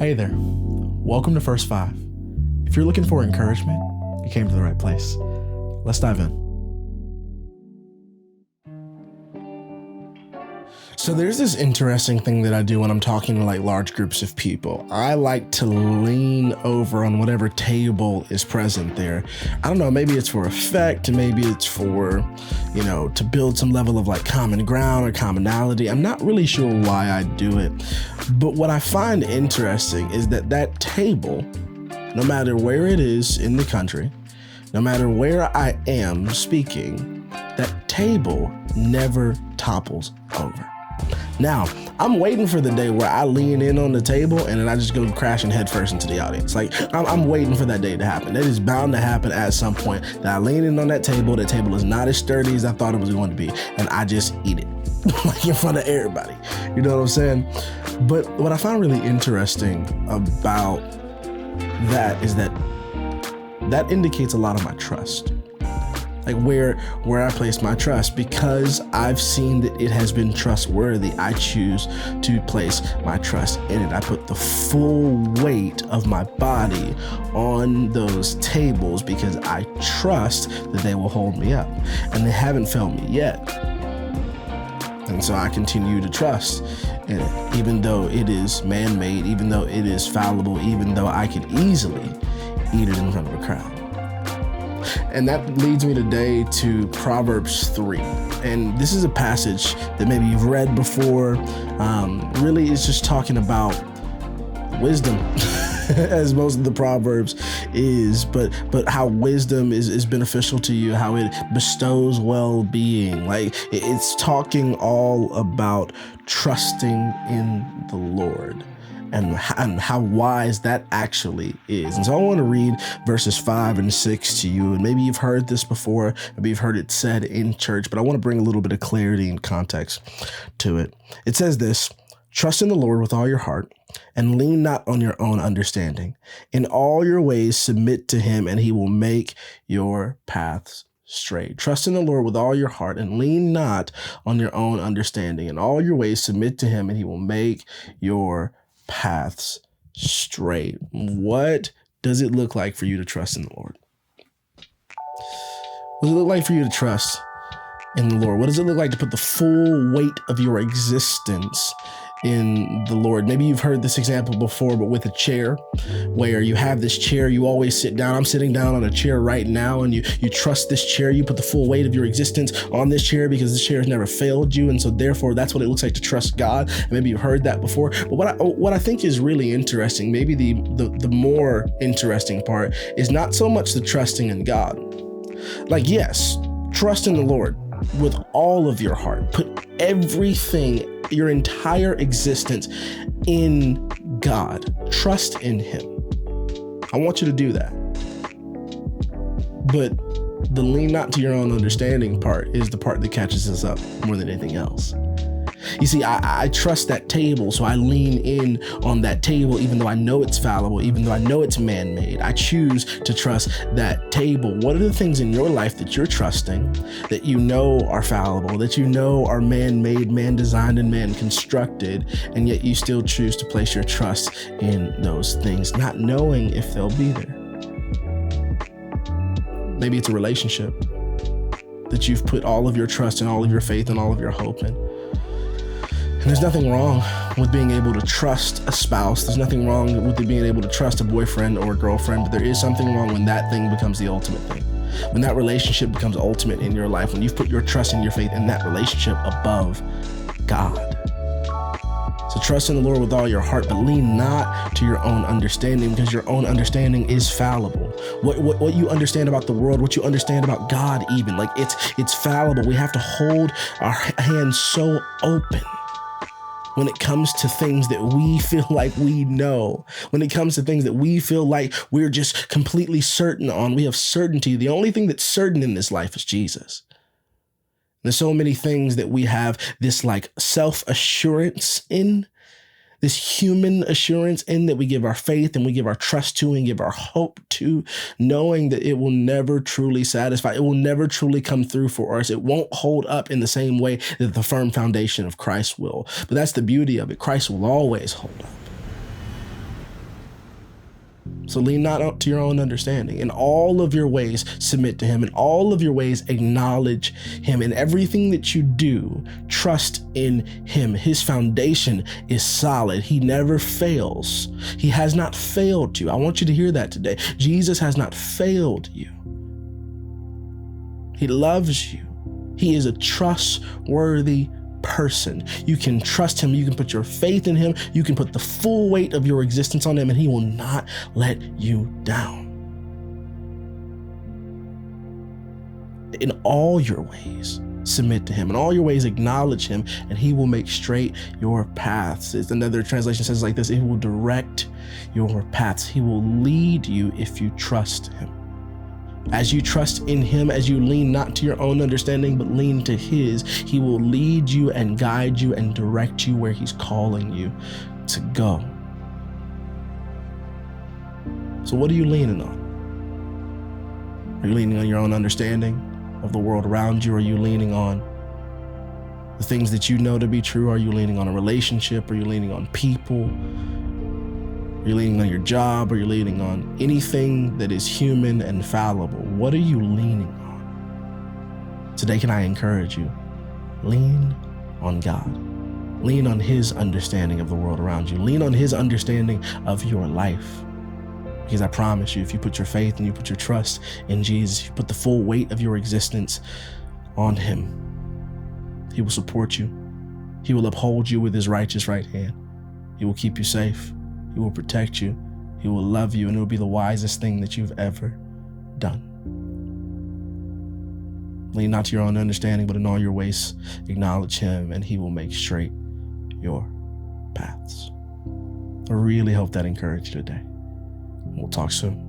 Hey there, welcome to First Five. If you're looking for encouragement, you came to the right place. Let's dive in. So there's this interesting thing that I do when I'm talking to large groups of people. I like to lean over on whatever table is present there. I don't know, maybe it's for effect, maybe it's for, to build some level of common ground or commonality. I'm not really sure why I do it. But what I find interesting is that table, no matter where it is in the country, no matter where I am speaking, that table never topples over. Now, I'm waiting for the day where I lean in on the table and then I just go crashing headfirst into the audience. I'm waiting for that day to happen. That is bound to happen at some point, that I lean in on that table is not as sturdy as I thought it was going to be, and I just eat it in front of everybody. You know what I'm saying? But what I found really interesting about that is that indicates a lot of my trust. Where I place my trust, because I've seen that it has been trustworthy. I choose to place my trust in it. I put the full weight of my body on those tables because I trust that they will hold me up, and they haven't failed me yet. And so I continue to trust in it, even though it is man-made, even though it is fallible, even though I could easily eat it in front of a crowd. And that leads me today to Proverbs 3. And this is a passage that maybe you've read before. Really, it's just talking about wisdom, as most of the Proverbs is, but how wisdom is beneficial to you, how it bestows well-being. It's talking all about trusting in the Lord. And how wise that actually is. And so I want to read verses 5 and 6 to you. And maybe you've heard this before, maybe you've heard it said in church, but I want to bring a little bit of clarity and context to it. It says this: trust in the Lord with all your heart and lean not on your own understanding. In all your ways submit to him, and he will make your paths straight. Trust in the Lord with all your heart and lean not on your own understanding. In all your ways submit to him, and he will make your paths straight. What does it look like for you to trust in the Lord? What does it look like for you to trust in the Lord? What does it look like to put the full weight of your existence in the Lord? Maybe you've heard this example before, but with a chair, where you have this chair, you always sit down. I'm sitting down on a chair right now, and you trust this chair. You put the full weight of your existence on this chair because this chair has never failed you. And so therefore, that's what it looks like to trust God. And maybe you've heard that before. But what I think is really interesting, maybe the more interesting part, is not so much the trusting in God. Yes, trust in the Lord with all of your heart. Put everything, your entire existence, in God. Trust in him. I want you to do that. But the lean not to your own understanding part is the part that catches us up more than anything else. You see, I trust that table, so I lean in on that table, even though I know it's fallible, even though I know it's man-made. I choose to trust that table. What are the things in your life that you're trusting, that you know are fallible, that you know are man-made, man-designed, and man-constructed, and yet you still choose to place your trust in those things, not knowing if they'll be there? Maybe it's a relationship that you've put all of your trust and all of your faith and all of your hope in. And there's nothing wrong with being able to trust a spouse. There's nothing wrong with being able to trust a boyfriend or a girlfriend, but there is something wrong when that thing becomes the ultimate thing. When that relationship becomes ultimate in your life, when you've put your trust and your faith in that relationship above God. So trust in the Lord with all your heart, but lean not to your own understanding, because your own understanding is fallible. What you understand about the world, what you understand about God even, it's fallible. We have to hold our hands so open when it comes to things that we feel like we know, when it comes to things that we feel like we're just completely certain on. We have certainty. The only thing that's certain in this life is Jesus. There's so many things that we have this self-assurance in, this human assurance in, that we give our faith and we give our trust to and give our hope to, knowing that it will never truly satisfy. It will never truly come through for us. It won't hold up in the same way that the firm foundation of Christ will. But that's the beauty of it. Christ will always hold up. So lean not up to your own understanding. In all of your ways, submit to him. In all of your ways, acknowledge him. In everything that you do, trust in him. His foundation is solid. He never fails. He has not failed you. I want you to hear that today. Jesus has not failed you. He loves you. He is a trustworthy person. You can trust him. You can put your faith in him. You can put the full weight of your existence on him, and he will not let you down. In all your ways, submit to him. In all your ways, acknowledge him, and he will make straight your paths. Another translation says like this: he will direct your paths. He will lead you if you trust him. As you trust in him, as you lean not to your own understanding, but lean to his, he will lead you and guide you and direct you where he's calling you to go. So what are you leaning on? Are you leaning on your own understanding of the world around you? Are you leaning on the things that you know to be true? Are you leaning on a relationship? Are you leaning on people? Are you leaning on your job? Are you leaning on anything that is human and fallible? What are you leaning on? Today, can I encourage you? Lean on God. Lean on his understanding of the world around you. Lean on his understanding of your life. Because I promise you, if you put your faith and you put your trust in Jesus, you put the full weight of your existence on him, he will support you. He will uphold you with his righteous right hand. He will keep you safe. He will protect you. He will love you, and it will be the wisest thing that you've ever done. Lean not to your own understanding, but in all your ways, acknowledge him, and he will make straight your paths. I really hope that encouraged you today. We'll talk soon.